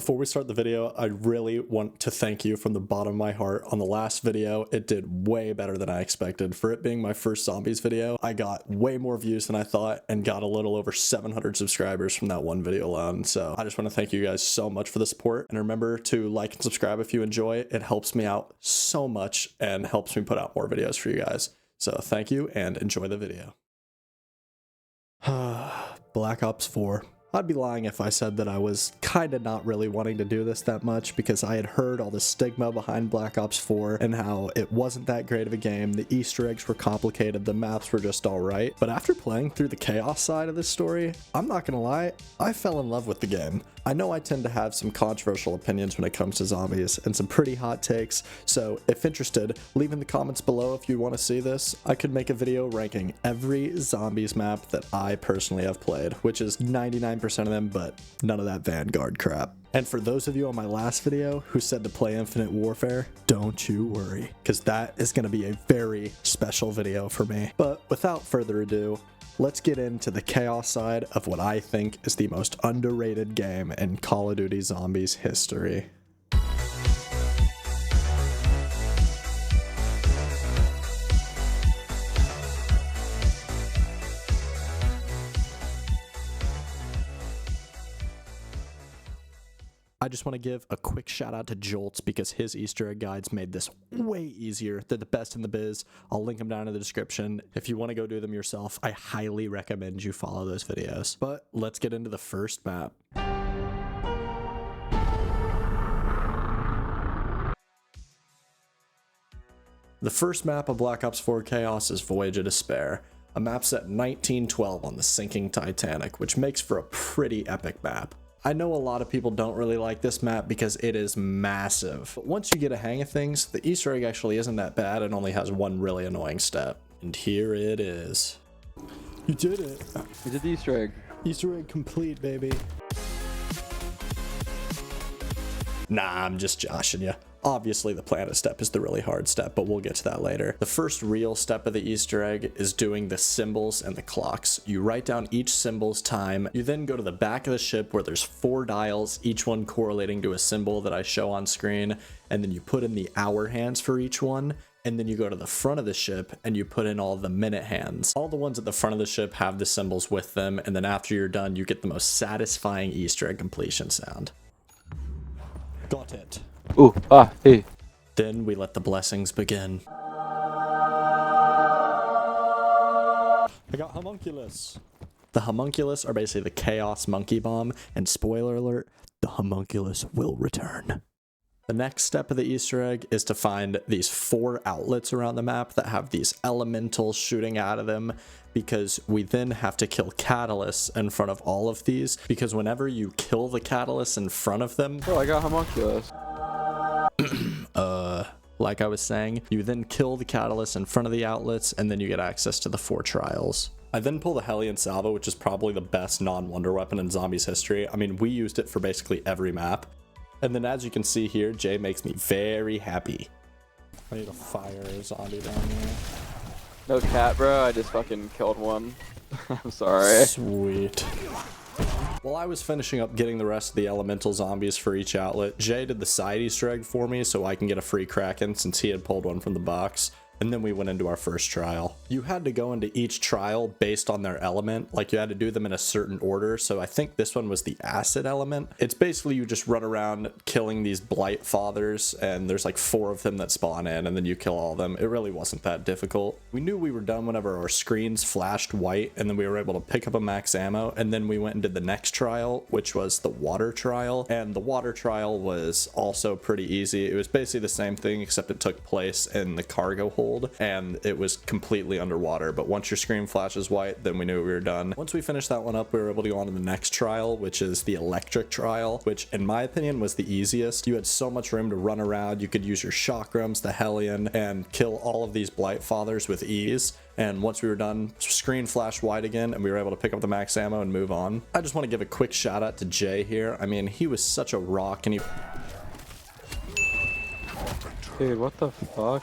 Before we start the video, I really want to thank you from the bottom of my heart. On the last video, it did way better than I expected. For it being my first zombies video, I got way more views than I thought and got a little over 700 subscribers from that one video alone. So I just want to thank you guys so much for the support. And remember to like and subscribe if you enjoy it. It helps me out so much and helps me put out more videos for you guys. So thank you and enjoy the video. Black Ops 4. I'd be lying if I said that I was kind of not really wanting to do this that much, because I had heard all the stigma behind Black Ops 4 and how it wasn't that great of a game, the Easter eggs were complicated, the maps were just alright. But after playing through the chaos side of this story, I'm not gonna lie, I fell in love with the game. I know I tend to have some controversial opinions when it comes to zombies and some pretty hot takes, so if interested, leave in the comments below if you want to see this. I could make a video ranking every zombies map that I personally have played, which is 99% of them, but none of that Vanguard crap. And for those of you on my last video who said to play Infinite Warfare, don't you worry, because that is going to be a very special video for me. But without further ado, let's get into the chaos side of what I think is the most underrated game in Call of Duty Zombies history. I just want to give a quick shout out to Joltz because his Easter egg guides made this way easier. They're the best in the biz. I'll link them down in the description. If you want to go do them yourself, I highly recommend you follow those videos. But let's get into the first map. The first map of Black Ops 4 Chaos is Voyage of Despair, a map set in 1912 on the sinking Titanic, which makes for a pretty epic map. I know a lot of people don't really like this map because it is massive, but once you get a hang of things, the Easter egg actually isn't that bad and only has one really annoying step. And here it is. You did it. You did the Easter egg. Easter egg complete, baby. Nah, I'm just joshing you. Obviously, the planet step is the really hard step, but we'll get to that later. The first real step of the Easter egg is doing the symbols and the clocks. You write down each symbol's time. You then go to the back of the ship where there's 4 dials, each one correlating to a symbol that I show on screen, and then you put in the hour hands for each one. And then you go to the front of the ship and you put in all the minute hands. All the ones at the front of the ship have the symbols with them, and then after you're done, you get the most satisfying Easter egg completion sound. Got it. Ooh, hey. Then we let the blessings begin. I got homunculus. The homunculus are basically the chaos monkey bomb, and spoiler alert, the homunculus will return. The next step of the Easter egg is to find these 4 outlets around the map that have these elementals shooting out of them, because we then have to kill catalysts in front of all of these, because whenever you kill the catalysts in front of them... Oh, I got homunculus. Like I was saying, you then kill the catalyst in front of the outlets, and then you get access to the 4 trials. I then pull the Hellion Salvo, which is probably the best non-wonder weapon in zombies history. I mean, we used it for basically every map. And then as you can see here, Jay makes me very happy. I need to fire a zombie down here. No cat, bro. I just fucking killed one. I'm sorry. Sweet. While I was finishing up getting the rest of the elemental zombies for each outlet, Jay did the side Easter egg for me so I can get a free Kraken since he had pulled one from the box. And then we went into our first trial. You had to go into each trial based on their element, like you had to do them in a certain order, so I think this one was the acid element. It's basically you just run around killing these blight fathers, and there's like 4 of them that spawn in, and then you kill all of them. It really wasn't that difficult. We knew we were done whenever our screens flashed white, and then we were able to pick up a max ammo, and then we went and did the next trial, which was the water trial, and the water trial was also pretty easy. It was basically the same thing, except it took place in the cargo hold, and it was completely underwater, but once your screen flashes white, then we knew we were done. Once we finished that one up, we were able to go on to the next trial, which is the electric trial, which in my opinion was the easiest. You had so much room to run around. You could use your chakrams, the Hellion, and kill all of these blight fathers with ease. And once we were done, screen flashed white again, and we were able to pick up the max ammo and move on. I just want to give a quick shout out to Jay here. I mean, he was such a rock, and he... Dude, what the fuck?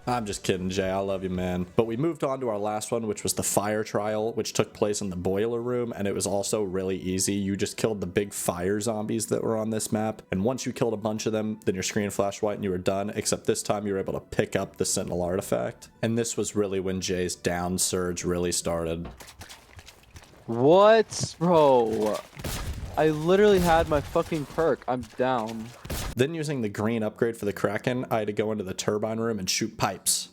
I'm just kidding, Jay. I love you, man. But we moved on to our last one, which was the fire trial, which took place in the boiler room, and it was also really easy. You just killed the big fire zombies that were on this map, and once you killed a bunch of them, then your screen flashed white and you were done, except this time you were able to pick up the Sentinel artifact. And this was really when Jay's down surge really started. What? Bro, I literally had my fucking perk. I'm down. Then using the green upgrade for the Kraken, I had to go into the turbine room and shoot pipes.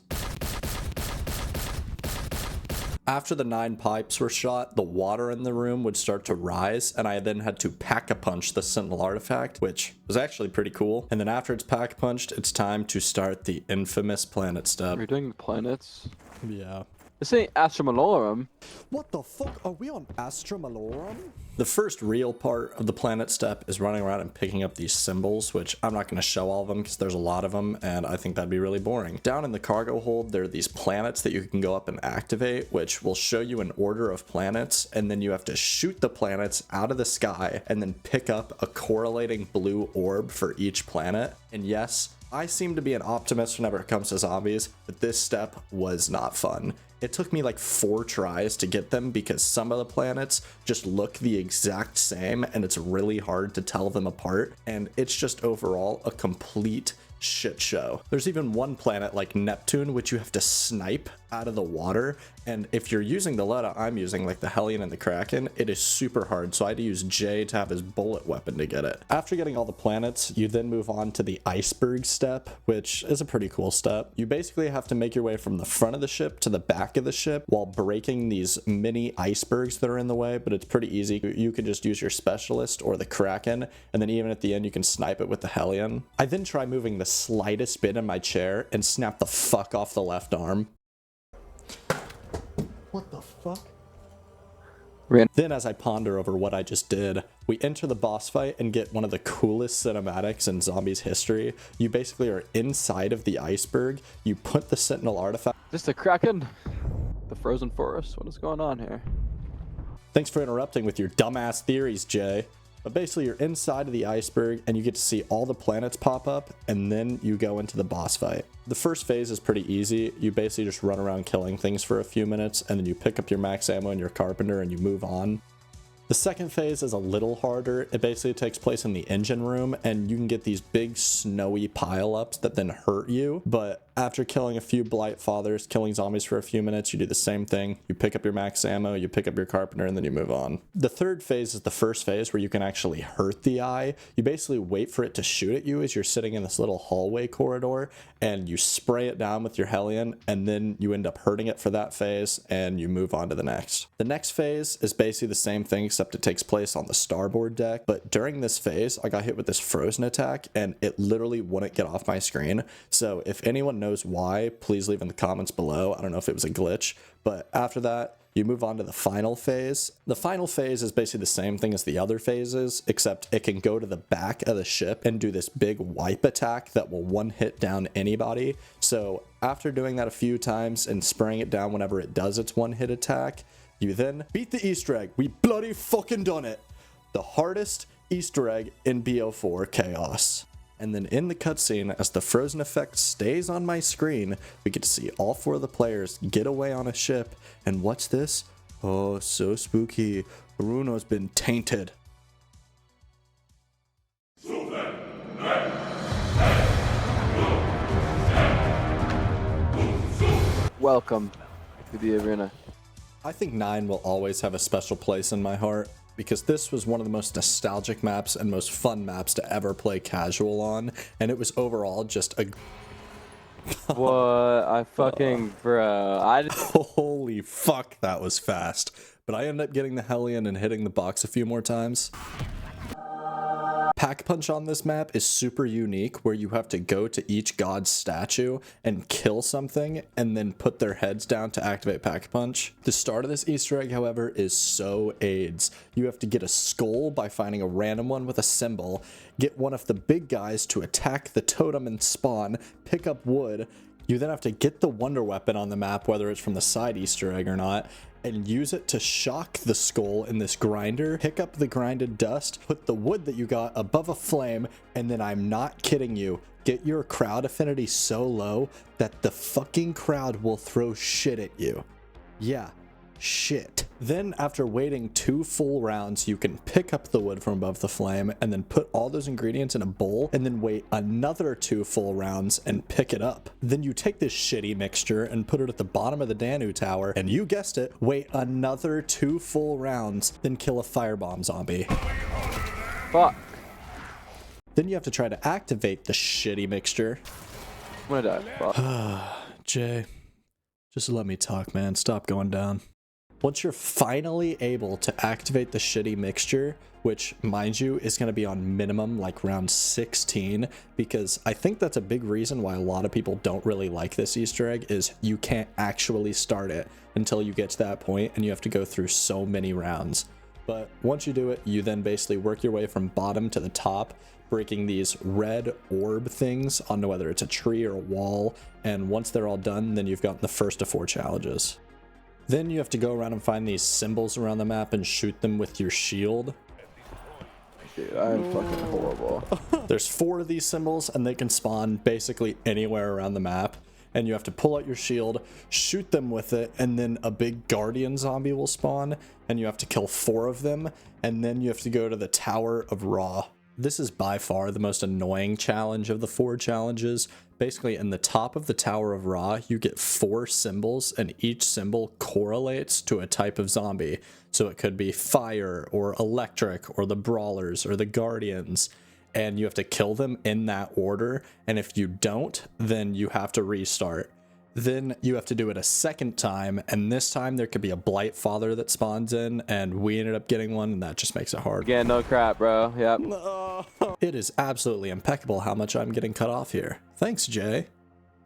After the 9 pipes were shot, the water in the room would start to rise, and I then had to pack-a-punch the Sentinel artifact, which was actually pretty cool. And then after it's pack-a-punched, it's time to start the infamous planet step. We're doing planets. Yeah. This ain't Astromalorum. What the fuck? Are we on Astromalorum? The first real part of the planet step is running around and picking up these symbols, which I'm not going to show all of them because there's a lot of them, and I think that'd be really boring. Down in the cargo hold, there are these planets that you can go up and activate, which will show you an order of planets, and then you have to shoot the planets out of the sky and then pick up a correlating blue orb for each planet. And yes, I seem to be an optimist whenever it comes to zombies, but this step was not fun. It took me like 4 tries to get them because some of the planets just look the exact same and it's really hard to tell them apart, and it's just overall a complete shit show. There's even one planet like Neptune which you have to snipe out of the water, and if you're using the Letta I'm using, like the Hellion and the Kraken, it is super hard, so I had to use Jay to have his bullet weapon to get it. After getting all the planets, you then move on to the iceberg step, which is a pretty cool step. You basically have to make your way from the front of the ship to the back of the ship while breaking these mini icebergs that are in the way, but it's pretty easy. You can just use your specialist or the Kraken, and then even at the end you can snipe it with the Hellion. I then try moving the slightest bit in my chair and snap the fuck off the left arm. What the fuck? Then as I ponder over what I just did, we enter the boss fight and get one of the coolest cinematics in zombies history. You basically are inside of the iceberg, you put the Sentinel artifact. Is this the Kraken? The frozen forest? What is going on here? Thanks for interrupting with your dumbass theories, Jay. But basically you're inside of the iceberg and you get to see all the planets pop up, and then you go into the boss fight. The first phase is pretty easy. You basically just run around killing things for a few minutes, and then you pick up your max ammo and your carpenter and you move on. The second phase is a little harder. It basically takes place in the engine room, and you can get these big snowy pile-ups that then hurt you. But after killing a few Blight Fathers, killing zombies for a few minutes, you do the same thing. You pick up your max ammo, you pick up your carpenter, and then you move on. The third phase is the first phase where you can actually hurt the eye. You basically wait for it to shoot at you as you're sitting in this little hallway corridor, and you spray it down with your Hellion, and then you end up hurting it for that phase, and you move on to the next. The next phase is basically the same thing, except it takes place on the starboard deck. But during this phase, I got hit with this frozen attack, and it literally wouldn't get off my screen. So if anyone knows why, please leave in the comments below. I don't know if it was a glitch, but after that, you move on to the final phase. The final phase is basically the same thing as the other phases, except it can go to the back of the ship and do this big wipe attack that will one hit down anybody. So after doing that a few times and spraying it down whenever it does its one hit attack, you then beat the Easter egg. We bloody fucking done it. The hardest Easter egg in BO4 Chaos. And then in the cutscene, as the frozen effect stays on my screen, we get to see all 4 of the players get away on a ship. And what's this? Oh, so spooky. Bruno's been tainted. Welcome to the arena. I think 9 will always have a special place in my heart, because this was one of the most nostalgic maps and most fun maps to ever play casual on, and it was overall just a... What? I fucking... bro, Holy fuck, that was fast. But I ended up getting the Hellion and hitting the box a few more times. Pack Punch on this map is super unique, where you have to go to each god's statue and kill something and then put their heads down to activate Pack Punch. The start of this Easter egg, however, is so AIDS. You have to get a skull by finding a random one with a symbol, get one of the big guys to attack the totem and spawn, pick up wood, You then have to get the wonder weapon on the map, whether it's from the side Easter egg or not, and use it to shock the skull in this grinder, pick up the grinded dust, put the wood that you got above a flame, and then I'm not kidding you, get your crowd affinity so low that the fucking crowd will throw shit at you. Yeah, shit. Then after waiting 2 full rounds, you can pick up the wood from above the flame and then put all those ingredients in a bowl and then wait another 2 full rounds and pick it up. Then you take this shitty mixture and put it at the bottom of the Danu tower, and you guessed it, wait another 2 full rounds, then kill a firebomb zombie. Fuck. Then you have to try to activate the shitty mixture. I'm gonna die. Fuck. Jay, just let me talk, man. Stop going down. Once you're finally able to activate the shitty mixture, which, mind you, is going to be on minimum like round 16, because I think that's a big reason why a lot of people don't really like this Easter egg, is you can't actually start it until you get to that point, and you have to go through so many rounds. But once you do it, you then basically work your way from bottom to the top, breaking these red orb things onto whether it's a tree or a wall, and once they're all done, then you've gotten the first of 4 challenges. Then you have to go around and find these symbols around the map and shoot them with your shield. Dude, I'm fucking horrible. There's 4 of these symbols, and they can spawn basically anywhere around the map. And you have to pull out your shield, shoot them with it, and then a big guardian zombie will spawn, and you have to kill 4 of them, and then you have to go to the Tower of Ra. This is by far the most annoying challenge of the 4 challenges. Basically, in the top of the Tower of Ra, you get 4 symbols, and each symbol correlates to a type of zombie. So it could be fire, or electric, or the brawlers, or the guardians. And you have to kill them in that order, and if you don't, then you have to restart. Then you have to do it a second time, and this time there could be a Blight Father that spawns in, and we ended up getting one, and that just makes it hard. Again, no crap, bro. Yep. It is absolutely impeccable how much I'm getting cut off here. Thanks, Jay.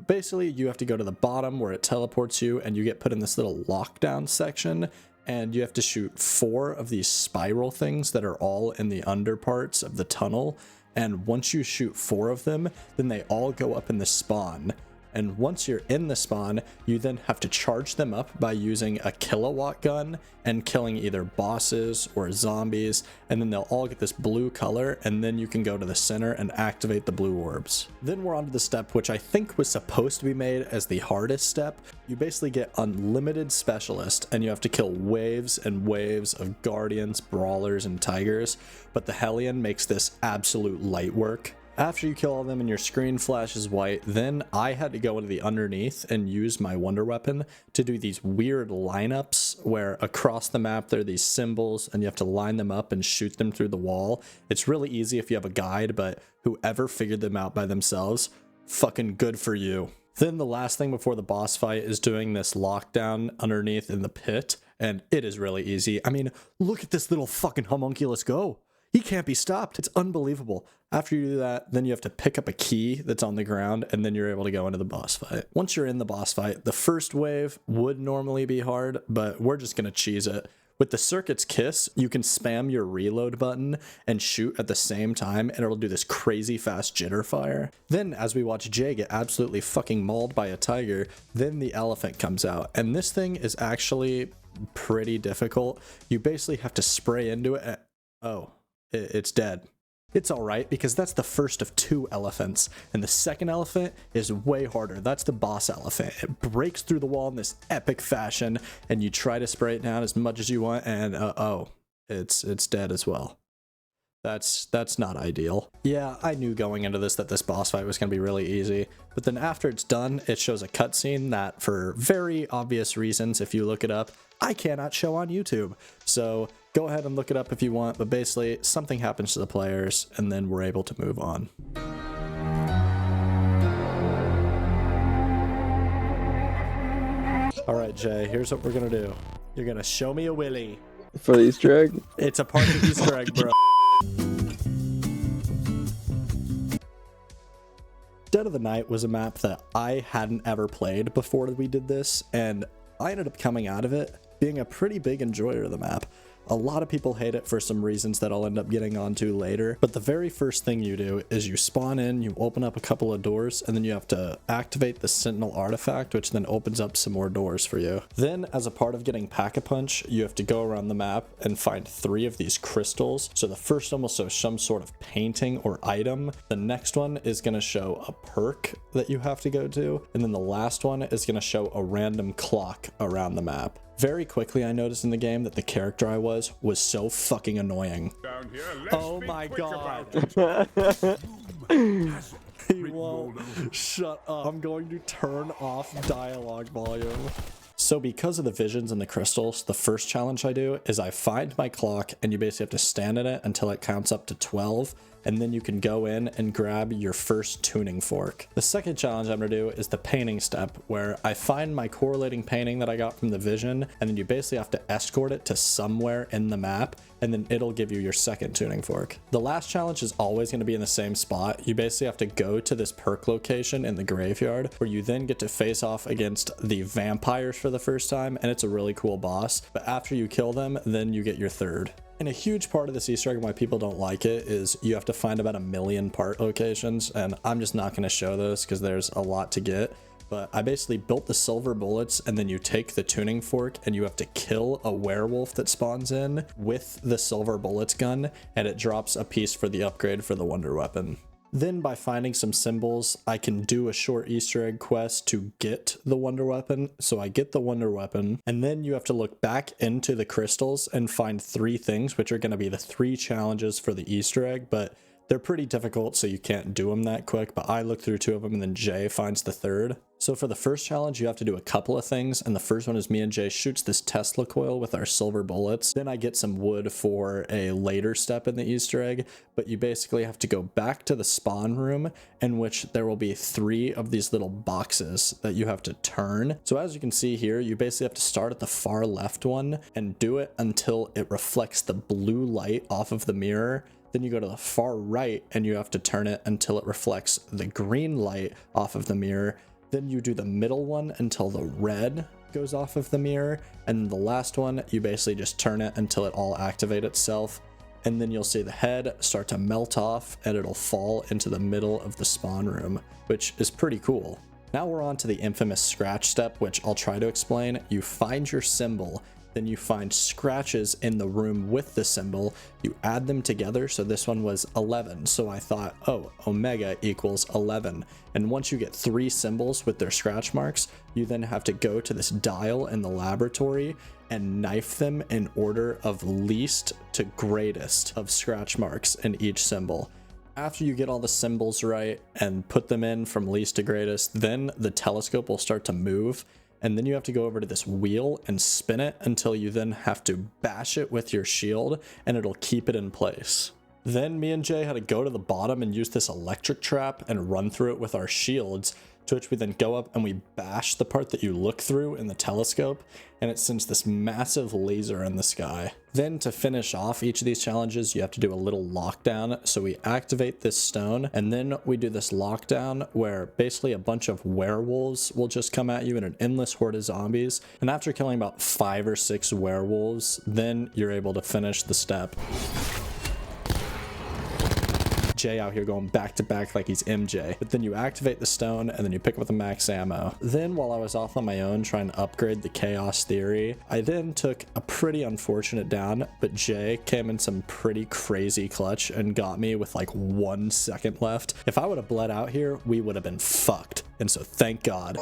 Basically, you have to go to the bottom where it teleports you, and you get put in this little lockdown section, and you have to shoot 4 of these spiral things that are all in the underparts of the tunnel. And once you shoot 4 of them, then they all go up in the spawn. And once you're in the spawn, you then have to charge them up by using a kilowatt gun and killing either bosses or zombies, and then they'll all get this blue color, and then you can go to the center and activate the blue orbs. Then we're on to the step which I think was supposed to be made as the hardest step. You basically get unlimited specialist, and you have to kill waves and waves of guardians, brawlers, and tigers, but the Hellion makes this absolute light work. After you kill all of them and your screen flashes white, then I had to go into the underneath and use my wonder weapon to do these weird lineups where across the map there are these symbols and you have to line them up and shoot them through the wall. It's really easy if you have a guide, but whoever figured them out by themselves, fucking good for you. Then the last thing before the boss fight is doing this lockdown underneath in the pit, and it is really easy. I mean, look at this little fucking homunculus go. He can't be stopped. It's unbelievable. After you do that, then you have to pick up a key that's on the ground, and then you're able to go into the boss fight. Once you're in the boss fight, the first wave would normally be hard, but we're just gonna cheese it. With the Circuit's Kiss, you can spam your reload button and shoot at the same time, and it'll do this crazy fast jitter fire. Then, as we watch Jay get absolutely fucking mauled by a tiger, then the elephant comes out, and this thing is actually pretty difficult. You basically have to spray into it. Oh. It's dead. It's alright, because that's the first of 2 elephants, and the second elephant is way harder. That's the boss elephant. It breaks through the wall in this epic fashion, and you try to spray it down as much as you want, and it's dead as well. That's not ideal. Yeah, I knew going into this that this boss fight was going to be really easy, but then after it's done, it shows a cutscene that, for very obvious reasons, if you look it up, I cannot show on YouTube. So go ahead and look it up if you want, but basically something happens to the players and then we're able to move on. All right, Jay, here's what we're gonna do. You're gonna show me a willy. For the Easter egg? It's a part of the Easter egg, bro. Dead of the Night was a map that I hadn't ever played before we did this, and I ended up coming out of it being a pretty big enjoyer of the map. A lot of people hate it for some reasons that I'll end up getting onto later, but the very first thing you do is you spawn in, you open up a couple of doors, and then you have to activate the Sentinel artifact, which then opens up some more doors for you. Then, as a part of getting Pack-a-Punch, you have to go around the map and find 3 of these crystals. So the first one will show some sort of painting or item. The next one is going to show a perk that you have to go to, and then the last one is going to show a random clock around the map. Very quickly, I noticed in the game that the character I was so fucking annoying. Down here, Oh my god. He won't. Shut up. I'm going to turn off dialogue volume. So because of the visions and the crystals, the first challenge I do is I find my clock, and you basically have to stand in it until it counts up to 12. And then you can go in and grab your first tuning fork. The second challenge I'm gonna do is the painting step, where I find my correlating painting that I got from the vision, and then you basically have to escort it to somewhere in the map, and then it'll give you your second tuning fork. The last challenge is always gonna be in the same spot. You basically have to go to this perk location in the graveyard, where you then get to face off against the vampires for the first time, and it's a really cool boss. But after you kill them, then you get your third. And a huge part of this Easter egg and why people don't like it is you have to find about 1 million part locations, and I'm just not going to show those because there's a lot to get. But I basically built the silver bullets, and then you take the tuning fork and you have to kill a werewolf that spawns in with the silver bullets gun, and it drops a piece for the upgrade for the wonder weapon. Then by finding some symbols, I can do a short Easter egg quest to get the wonder weapon. So I get the wonder weapon, and then you have to look back into the crystals and find 3 things, which are going to be the 3 challenges for the Easter egg, but they're pretty difficult, so you can't do them that quick. But I look through 2 of them, and then Jay finds the 3rd. So for the first challenge, you have to do a couple of things, and the first one is me and Jay shoots this Tesla coil with our silver bullets. Then I get some wood for a later step in the Easter egg, but you basically have to go back to the spawn room, in which there will be 3 of these little boxes that you have to turn. So as you can see here, you basically have to start at the far left one and do it until it reflects the blue light off of the mirror. Then you go to the far right and you have to turn it until it reflects the green light off of the mirror. Then you do the middle one until the red goes off of the mirror. And the last one, you basically just turn it until it all activates itself. And then you'll see the head start to melt off and it'll fall into the middle of the spawn room, which is pretty cool. Now we're on to the infamous scratch step, which I'll try to explain. You find your symbol, then you find scratches in the room with the symbol, you add them together. So this one was 11, so I thought, oh, omega equals 11. And once you get 3 symbols with their scratch marks, you then have to go to this dial in the laboratory and knife them in order of least to greatest of scratch marks in each symbol. After you get all the symbols right and put them in from least to greatest, then the telescope will start to move. And then you have to go over to this wheel and spin it until you then have to bash it with your shield and it'll keep it in place. Then me and Jay had to go to the bottom and use this electric trap and run through it with our shields, to which we then go up and we bash the part that you look through in the telescope, and it sends this massive laser in the sky. Then to finish off each of these challenges, you have to do a little lockdown. So we activate this stone, and then we do this lockdown where basically a bunch of werewolves will just come at you in an endless horde of zombies. And after killing about 5 or 6 werewolves, then you're able to finish the step. Jay out here going back to back like he's MJ. But then you activate the stone and then you pick up the max ammo. Then while I was off on my own trying to upgrade the chaos theory, I then took a pretty unfortunate down, but Jay came in some pretty crazy clutch and got me with like 1 second left. If I would have bled out here, we would have been fucked. And so thank God.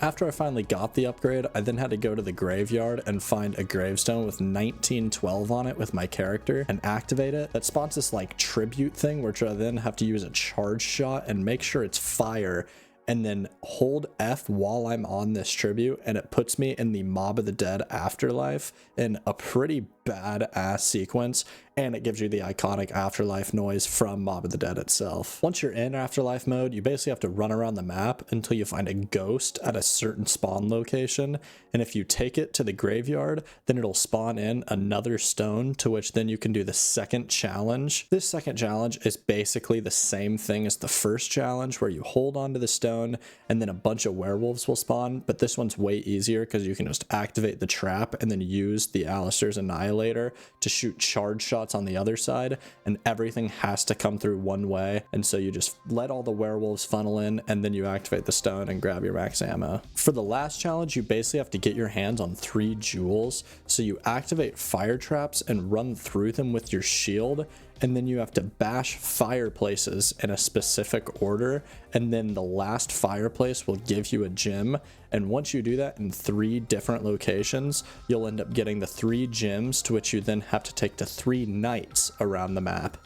After I finally got the upgrade, I then had to go to the graveyard and find a gravestone with 1912 on it with my character and activate it. That spawns this like tribute thing, which I then have to use a charge shot and make sure it's fire, and then hold F while I'm on this tribute, and it puts me in the Mob of the Dead afterlife in a pretty badass sequence, and it gives you the iconic Afterlife noise from Mob of the Dead itself. Once you're in Afterlife mode, you basically have to run around the map until you find a ghost at a certain spawn location, and if you take it to the graveyard, then it'll spawn in another stone, to which then you can do the second challenge. This second challenge is basically the same thing as the first challenge, where you hold onto the stone and then a bunch of werewolves will spawn, but this one's way easier because you can just activate the trap and then use the Alistair's Annihilator to shoot charge shots on the other side, and everything has to come through one way, and so you just let all the werewolves funnel in and then you activate the stone and grab your max ammo. For the last challenge, you basically have to get your hands on 3 jewels, so you activate fire traps and run through them with your shield, and then you have to bash fireplaces in a specific order, and then the last fireplace will give you a gem, and once you do that in 3 different locations, you'll end up getting the 3 gems, to which you then have to take to 3 nights around the map.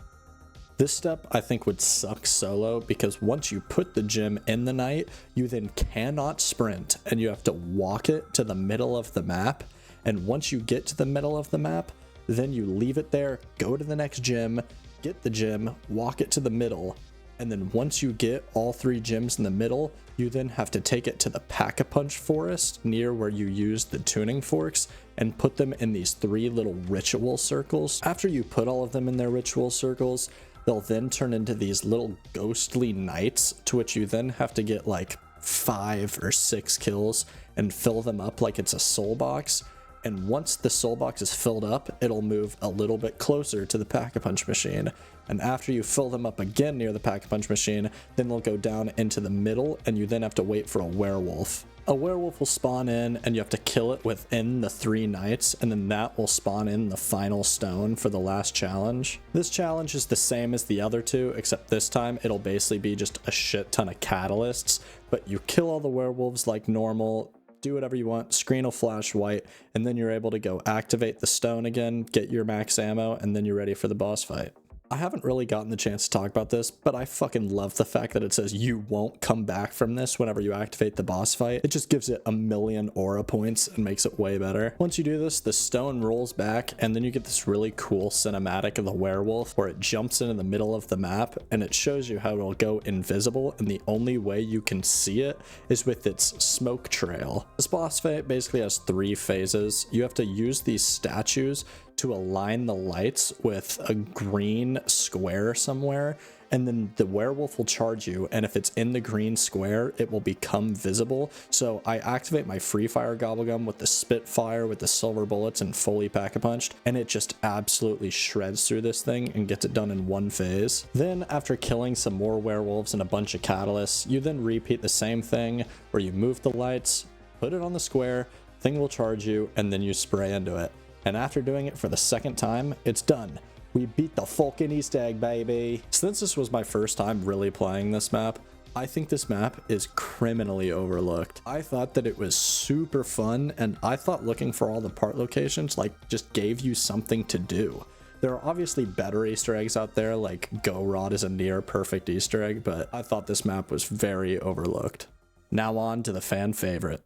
This step I think would suck solo, because once you put the gem in the night, you then cannot sprint and you have to walk it to the middle of the map, and once you get to the middle of the map, then you leave it there, go to the next gym, get the gem, walk it to the middle, and then once you get all 3 gems in the middle, you then have to take it to the Pack-a-Punch forest near where you used the tuning forks and put them in these 3 little ritual circles. After you put all of them in their ritual circles, they'll then turn into these little ghostly knights, to which you then have to get like 5 or 6 kills and fill them up like it's a soul box. And once the soul box is filled up, it'll move a little bit closer to the Pack-a-Punch machine. And after you fill them up again near the Pack-a-Punch machine, then they'll go down into the middle, and you then have to wait for a werewolf. A werewolf will spawn in, and you have to kill it within the 3 nights, and then that will spawn in the final stone for the last challenge. This challenge is the same as the other 2, except this time it'll basically be just a shit ton of catalysts, but you kill all the werewolves like normal, do whatever you want, screen will flash white, and then you're able to go activate the stone again, get your max ammo, and then you're ready for the boss fight. I haven't really gotten the chance to talk about this, but I fucking love the fact that it says you won't come back from this whenever you activate the boss fight. It just gives it a million aura points and makes it way better. Once you do this, the stone rolls back, and then you get this really cool cinematic of the werewolf where it jumps into the middle of the map, and it shows you how it'll go invisible, and the only way you can see it is with its smoke trail. This boss fight basically has 3 phases. You have to use these statues to align the lights with a green square somewhere, and then the werewolf will charge you, and if it's in the green square, it will become visible. So I activate my free fire gobblegum with the Spitfire with the silver bullets and fully Pack-a-Punched, and it just absolutely shreds through this thing and gets it done in 1 phase. Then after killing some more werewolves and a bunch of catalysts, you then repeat the same thing where you move the lights, put it on the square, thing will charge you, and then you spray into it. And after doing it for the 2nd time, it's done. We beat the fucking Easter egg, baby. Since this was my first time really playing this map, I think this map is criminally overlooked. I thought that it was super fun, and I thought looking for all the part locations like just gave you something to do. There are obviously better Easter eggs out there, like Go Rod is a near perfect Easter egg, but I thought this map was very overlooked. Now on to the fan favorite.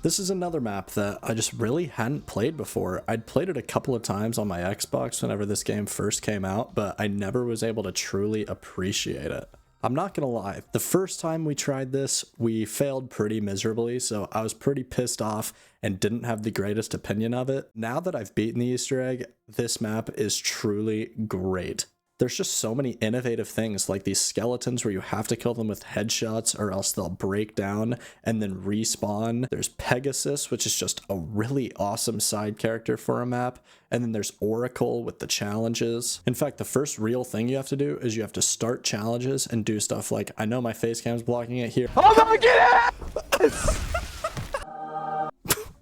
This is another map that I just really hadn't played before. I'd played it a couple of times on my Xbox whenever this game first came out, but I never was able to truly appreciate it. I'm not gonna lie, the first time we tried this, we failed pretty miserably, so I was pretty pissed off and didn't have the greatest opinion of it. Now that I've beaten the Easter egg, this map is truly great. There's just so many innovative things, like these skeletons where you have to kill them with headshots or else they'll break down and then respawn. There's Pegasus, which is just a really awesome side character for a map. And then there's Oracle with the challenges. In fact, the first real thing you have to do is you have to start challenges and do stuff like, I know my face cam's blocking it here. Oh my goodness!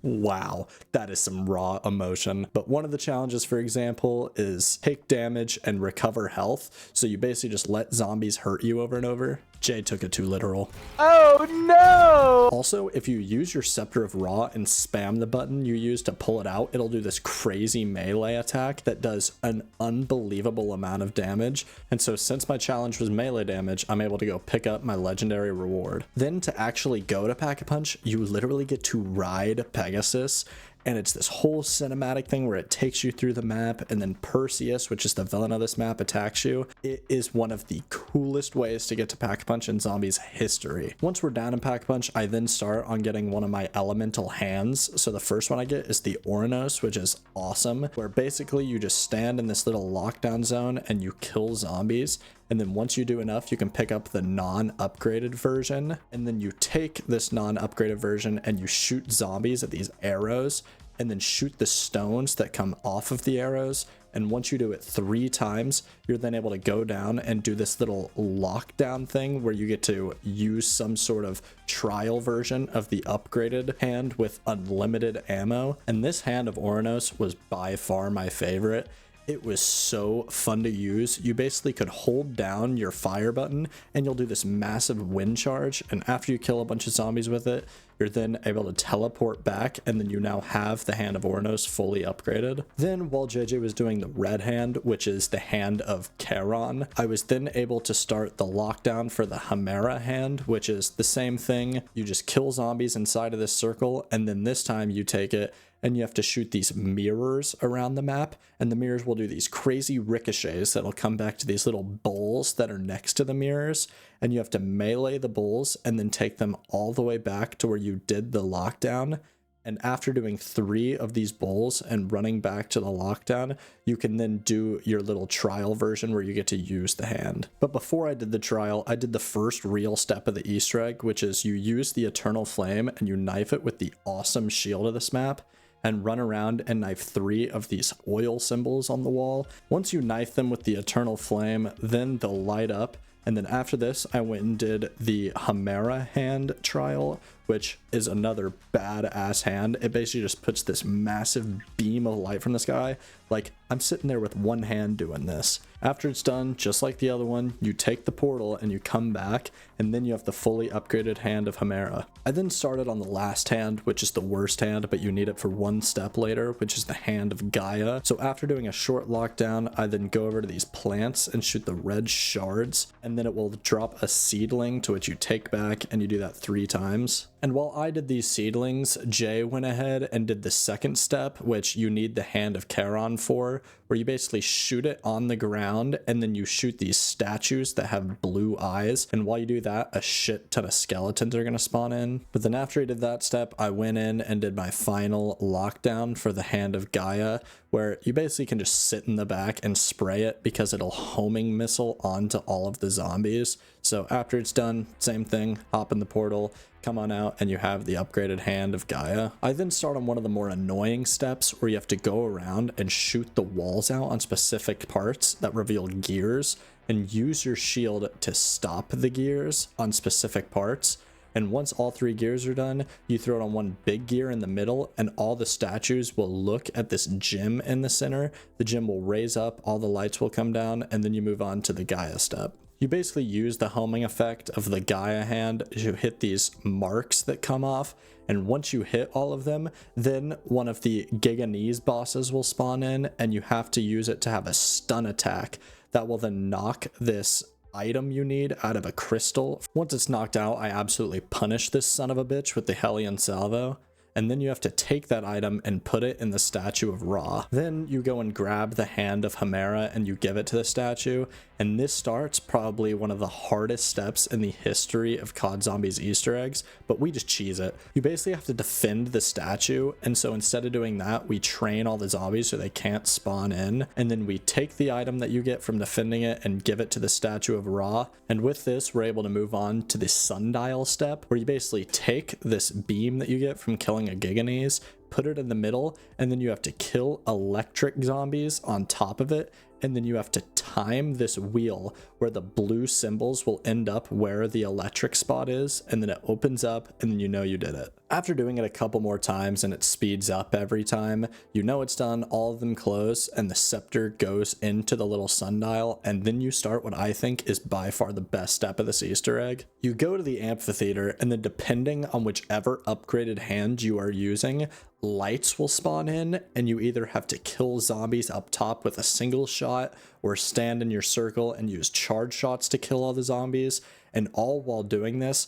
Wow, that is some raw emotion. But one of the challenges, for example, is take damage and recover health. So you basically just let zombies hurt you over and over. Jay took it too literal. Oh no! Also, if you use your Scepter of Ra and spam the button you use to pull it out, it'll do this crazy melee attack that does an unbelievable amount of damage. And so since my challenge was melee damage, I'm able to go pick up my legendary reward. Then to actually go to Pack-a-Punch, you literally get to ride Pegasus. And it's this whole cinematic thing where it takes you through the map, and then Perseus, which is the villain of this map, attacks you. It is one of the coolest ways to get to Pack-a-Punch in Zombies history. Once we're down in Pack-a-Punch, I then start on getting one of my elemental hands. So the first one I get is the Oranos, which is awesome, where basically you just stand in this little lockdown zone and you kill zombies. And then once you do enough, you can pick up the non-upgraded version. And then you take this non-upgraded version and you shoot zombies at these arrows, and then shoot the stones that come off of the arrows. And once you do it 3 times, you're then able to go down and do this little lockdown thing where you get to use some sort of trial version of the upgraded hand with unlimited ammo. And this hand of Oranos was by far my favorite. It was so fun to use. You basically could hold down your fire button and you'll do this massive wind charge. And after you kill a bunch of zombies with it, you're then able to teleport back, and then you now have the Hand of Oranos fully upgraded. Then while JJ was doing the red hand, which is the Hand of Charon, I was then able to start the lockdown for the Chimera hand, which is the same thing. You just kill zombies inside of this circle, and then this time you take it and you have to shoot these mirrors around the map, and the mirrors will do these crazy ricochets that'll come back to these little bowls that are next to the mirrors, and you have to melee the bowls and then take them all the way back to where you did the lockdown. And after doing 3 of these bowls and running back to the lockdown, you can then do your little trial version where you get to use the hand. But before I did the trial, I did the first real step of the Easter egg, which is you use the Eternal Flame and you knife it with the awesome shield of this map, and run around and knife 3 of these oil symbols on the wall. Once you knife them with the Eternal Flame, then they'll light up. And then after this, I went and did the Chimera hand trial, which is another badass hand. It basically just puts this massive beam of light from the sky. Like, I'm sitting there with one hand doing this. After it's done, just like the other one, you take the portal and you come back, and then you have the fully upgraded Hand of Chimera. I then started on the last hand, which is the worst hand, but you need it for 1 step later, which is the Hand of Gaia. So after doing a short lockdown, I then go over to these plants and shoot the red shards, and then it will drop a seedling to which you take back, and you do that 3 times. And while I did these seedlings, Jay went ahead and did the second step, which you need the Hand of Charon for, where you basically shoot it on the ground and then you shoot these statues that have blue eyes. And while you do that, a shit ton of skeletons are going to spawn in. But then after I did that step, I went in and did my final lockdown for the Hand of Gaia, where you basically can just sit in the back and spray it because it'll homing missile onto all of the zombies. So after it's done, same thing, hop in the portal, come on out, and you have the upgraded Hand of Gaia. I then start on one of the more annoying steps where you have to go around and shoot the walls out on specific parts that reveal gears, and use your shield to stop the gears on specific parts. And once all 3 gears are done, you throw it on one big gear in the middle, and all the statues will look at this gem in the center. The gem will raise up, all the lights will come down, and then you move on to the Gaia step. You basically use the homing effect of the Gaia hand to hit these marks that come off, and once you hit all of them, then one of the Giganese bosses will spawn in, and you have to use it to have a stun attack that will then knock this item you need out of a crystal. Once it's knocked out, I absolutely punish this son of a bitch with the Hellion Salvo. And then you have to take that item and put it in the statue of Ra. Then you go and grab the Hand of Chimera and you give it to the statue. And this starts probably one of the hardest steps in the history of COD Zombies Easter eggs, but we just cheese it. You basically have to defend the statue, and so instead of doing that, we train all the zombies so they can't spawn in, and then we take the item that you get from defending it and give it to the statue of Ra. And with this, we're able to move on to the sundial step, where you basically take this beam that you get from killing a Giganese, put it in the middle, and then you have to kill electric zombies on top of it, and then you have to time this wheel where the blue symbols will end up where the electric spot is, and then it opens up, and then you know you did it. After doing it a couple more times and it speeds up every time, you know it's done, all of them close, and the scepter goes into the little sundial, and then you start what I think is by far the best step of this Easter egg. You go to the amphitheater, and then depending on whichever upgraded hand you are using, lights will spawn in, and you either have to kill zombies up top with a single shot or stand in your circle and use charge shots to kill all the zombies. And all while doing this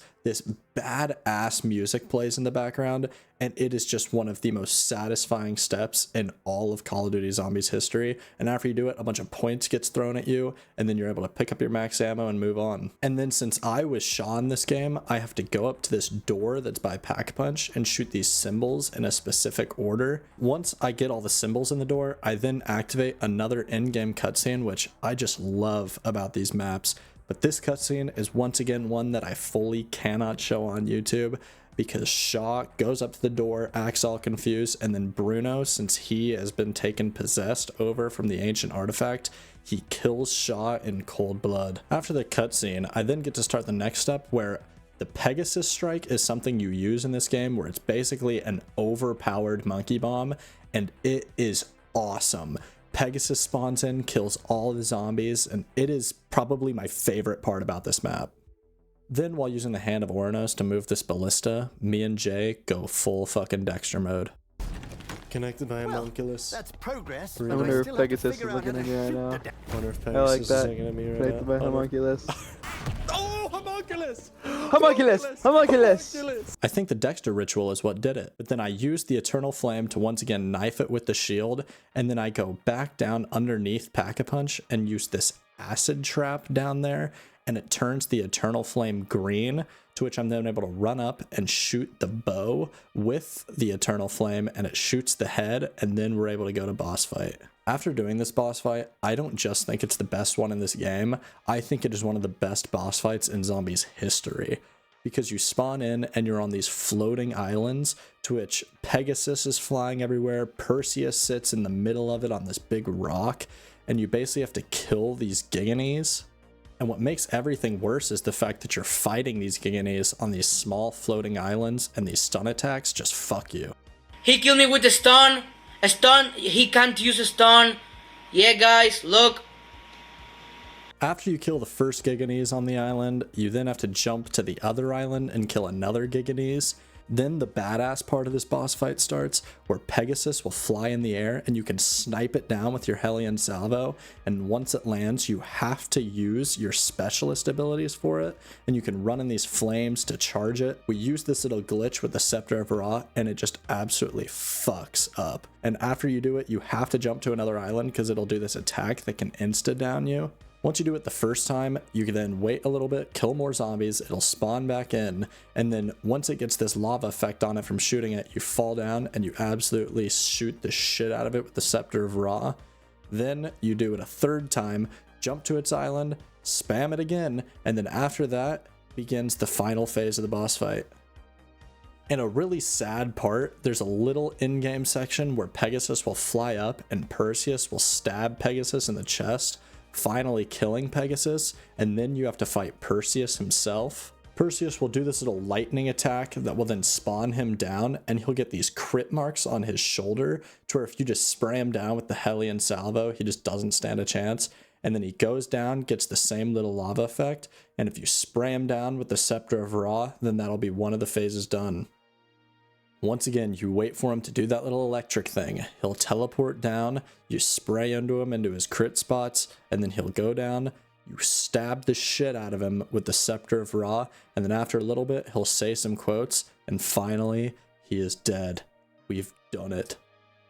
badass music plays in the background, and it is just one of the most satisfying steps in all of Call of Duty Zombies history. And after you do it, a bunch of points gets thrown at you, and then you're able to pick up your max ammo and move on. And then since I was Shaw in this game, I have to go up to this door that's by Pack-a-Punch and shoot these symbols in a specific order. Once I get all the symbols in the door, I then activate another in-game cutscene, which I just love about these maps. But this cutscene is once again one that I fully cannot show on YouTube, because Shaw goes up to the door, acts all confused, and then Bruno, since he has been taken possessed over from the ancient artifact, he kills Shaw in cold blood. After the cutscene, I then get to start the next step, where the Pegasus Strike is something you use in this game, where it's basically an overpowered monkey bomb, and it is awesome. Pegasus spawns in, kills all the zombies, and it is probably my favorite part about this map. Then while using the Hand of Oranos to move this ballista, me and Jay go full fucking Dexter mode. Connected by a homunculus. That's progress. I wonder if Pegasus is looking at me right now. Wonder if I like Pegasus that. is looking at me right Connected by now. homunculus. Oh, homunculus! Homunculus! Homunculus! I think the Dexter ritual is what did it, but then I used the Eternal Flame to once again knife it with the shield, and then I go back down underneath Pack-a-Punch and use this acid trap down there, and it turns the Eternal Flame green, to which I'm then able to run up and shoot the bow with the Eternal Flame, and it shoots the head, and then we're able to go to boss fight. After doing this boss fight, I don't just think it's the best one in this game, I think it is one of the best boss fights in Zombies history. Because you spawn in and you're on these floating islands, to which Pegasus is flying everywhere, Perseus sits in the middle of it on this big rock, and you basically have to kill these Giganese. And what makes everything worse is the fact that you're fighting these Giganese on these small floating islands, and these stun attacks just fuck you. He killed me with a stun. A stun. He can't use a stun. Yeah, guys, look. After you kill the first Giganese on the island, you then have to jump to the other island and kill another Giganese. Then the badass part of this boss fight starts, where Pegasus will fly in the air and you can snipe it down with your Hellion Salvo, and once it lands you have to use your specialist abilities for it, and you can run in these flames to charge it. We use this little glitch with the Scepter of Ra, and it just absolutely fucks up. And after you do it, you have to jump to another island because it'll do this attack that can insta-down you. Once you do it the first time, you can then wait a little bit, kill more zombies, it'll spawn back in, and then once it gets this lava effect on it from shooting it, you fall down and you absolutely shoot the shit out of it with the Scepter of Ra. Then you do it a third time, jump to its island, spam it again, and then after that begins the final phase of the boss fight. In a really sad part, there's a little in-game section where Pegasus will fly up and Perseus will stab Pegasus in the chest, finally killing Pegasus, and then you have to fight Perseus himself. Perseus will do this little lightning attack that will then spawn him down, and he'll get these crit marks on his shoulder, to where if you just spray him down with the Hellion Salvo, he just doesn't stand a chance. And then he goes down, gets the same little lava effect, and if you spray him down with the Scepter of Ra, then that'll be one of the phases done. Once again, you wait for him to do that little electric thing. He'll teleport down, you spray into him into his crit spots, and then he'll go down, you stab the shit out of him with the Scepter of Ra, and then after a little bit, he'll say some quotes, and finally, he is dead. We've done it.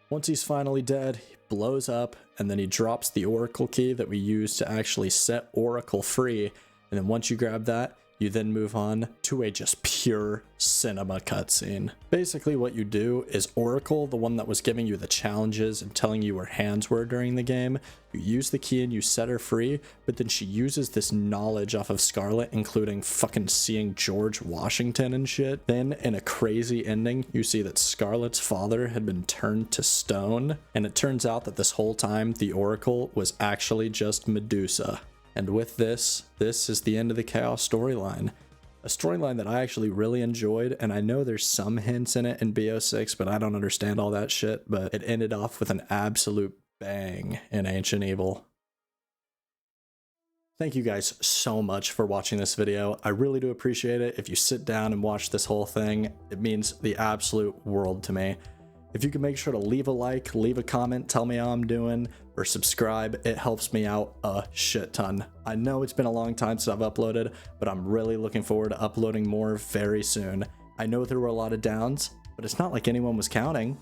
Once he's finally dead, he blows up, and then he drops the Oracle key that we use to actually set Oracle free, and then once you grab that, You then move on to a just pure cinema cutscene. Basically what you do is Oracle, the one that was giving you the challenges and telling you where hands were during the game, you use the key and you set her free, but then she uses this knowledge off of Scarlet, including fucking seeing George Washington and shit. Then in a crazy ending, you see that Scarlet's father had been turned to stone, and it turns out that this whole time the Oracle was actually just Medusa. And with this is the end of the Chaos storyline. A storyline that I actually really enjoyed, and I know there's some hints in it in BO6, but I don't understand all that shit, but it ended off with an absolute bang in Ancient Evil. Thank you guys so much for watching this video. I really do appreciate it. If you sit down and watch this whole thing, it means the absolute world to me. If you can make sure to leave a like, leave a comment, tell me how I'm doing, or subscribe, it helps me out a shit ton. I know it's been a long time since I've uploaded, but I'm really looking forward to uploading more very soon. I know there were a lot of downs, but it's not like anyone was counting.